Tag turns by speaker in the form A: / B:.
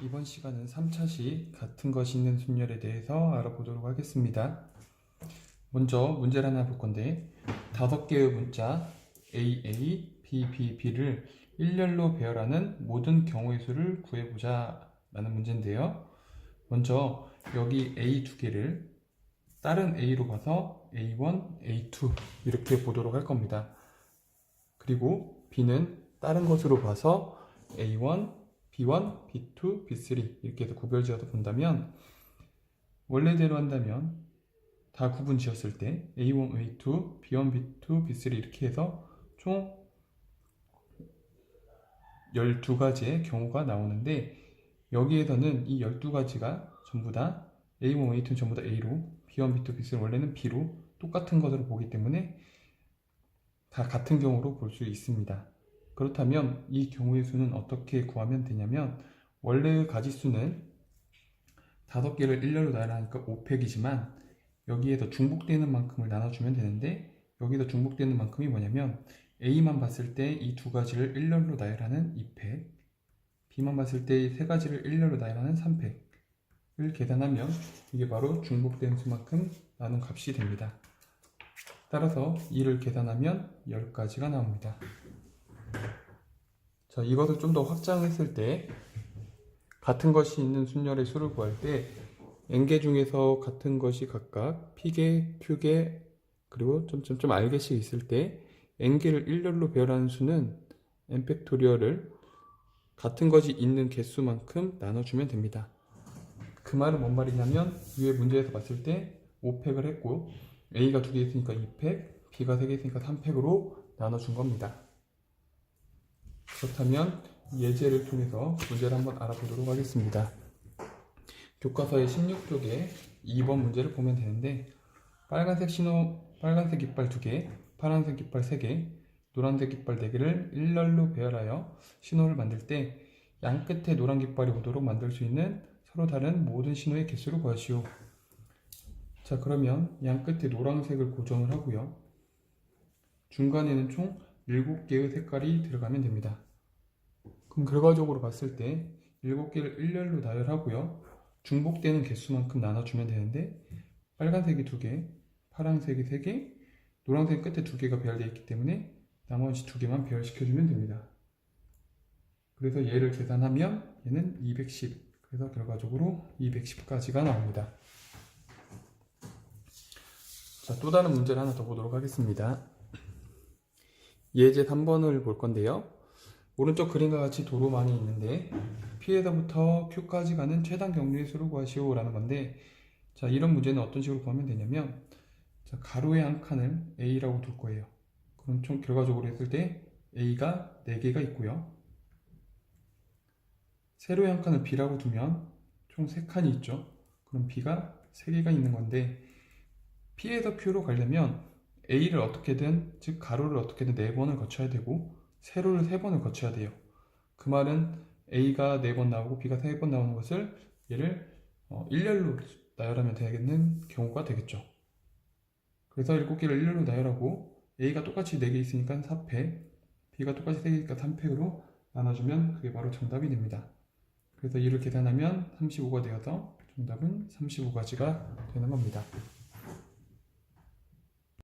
A: 이번 시간은 3차식 같은 것이 있는 순열에 대해서 알아보도록 하겠습니다. 먼저 문제를 하나 볼 건데 5개의 문자 AA, BB를 일렬로 배열하는 모든 경우의 수를 구해보자 라는 문제인데요. 먼저 여기 A 2개를 다른 A로 봐서 A1, A2 이렇게 보도록 할 겁니다. 그리고 B는 다른 것으로 봐서 A1, B1, B2, B3 이렇게 해서 구별지어서 본다면 원래대로 한다면 다 구분 지었을 때 A1, A2, B1, B2, B3 이렇게 해서 총 12가지의 경우가 나오는데 여기에서는 이 12가지가 전부 다 A1, A2는 전부 다 A로 B1, B2, B3는 원래는 B로 똑같은 것으로 보기 때문에 다 같은 경우로 볼 수 있습니다. 그렇다면 이 경우의 수는 어떻게 구하면 되냐면 원래의 가지수는 5개를 일렬로 나열하니까 5팩이지만 여기에서 중복되는 만큼을 나눠주면 되는데 여기서 중복되는 만큼이 뭐냐면 A만 봤을 때 이 2가지를 일렬로 나열하는 2팩, B만 봤을 때 이 3가지를 일렬로 나열하는 3팩을 계산하면 이게 바로 중복된 수만큼 나눈 값이 됩니다. 따라서 이를 계산하면 10가지가 나옵니다. 자, 이것을 좀 더 확장했을 때 같은 것이 있는 순열의 수를 구할 때 n개 중에서 같은 것이 각각 p개, q개, 그리고 점점점 r개씩 있을 때 n개를 일렬로 배열하는 수는 n팩토리얼을 같은 것이 있는 개수만큼 나눠주면 됩니다. 그 말은 뭔 말이냐면 위에 문제에서 봤을 때 5팩을 했고 A가 2개 있으니까 2팩, B가 3개 있으니까 3팩으로 나눠준 겁니다. 그렇다면 예제를 통해서 문제를 한번 알아보도록 하겠습니다. 교과서의 16쪽에 2번 문제를 보면 되는데 빨간색 깃발 2개, 파란색 깃발 3개, 노란색 깃발 4개를 일렬로 배열하여 신호를 만들 때 양 끝에 노란 깃발이 오도록 만들 수 있는 서로 다른 모든 신호의 개수를 구하시오. 자, 그러면 양 끝에 노란색을 고정을 하고요. 중간에는 총 7개의 색깔이 들어가면 됩니다. 그럼 결과적으로 봤을 때 7개를 일렬로 나열하고요. 중복되는 개수만큼 나눠주면 되는데 빨간색이 2개, 파란색이 3개, 노란색 끝에 2개가 배열되어 있기 때문에 나머지 2개만 배열시켜주면 됩니다. 그래서 얘를 계산하면 얘는 210, 그래서 결과적으로 210까지가 나옵니다. 자, 또 다른 문제를 하나 더 보도록 하겠습니다. 예제 3번을 볼 건데요. 오른쪽 그림과 같이 도로망이 있는데 P에서부터 Q까지 가는 최단 경로의 수를 구하시오 라는 건데 자, 이런 문제는 어떤 식으로 구하면 되냐면 자, 가로의 한 칸을 A라고 둘 거예요. 그럼 총 결과적으로 했을 때 A가 4개가 있고요. 세로의 한 칸을 B라고 두면 총 3칸이 있죠. 그럼 B가 3개가 있는 건데 P에서 Q로 가려면 A를 어떻게든, 즉 가로를 어떻게든 4번을 거쳐야 되고 세로를 3번을 거쳐야 돼요. 그 말은 A가 4번 나오고 B가 3번 나오는 것을 얘를 일렬로 나열하면 되는 경우가 되겠죠. 그래서 7개를 일렬로 나열하고 A가 똑같이 4개 있으니까 4팩, B가 똑같이 3개니까 3팩으로 나눠주면 그게 바로 정답이 됩니다. 그래서 이를 계산하면 35가 되어서 정답은 35가지가 되는 겁니다.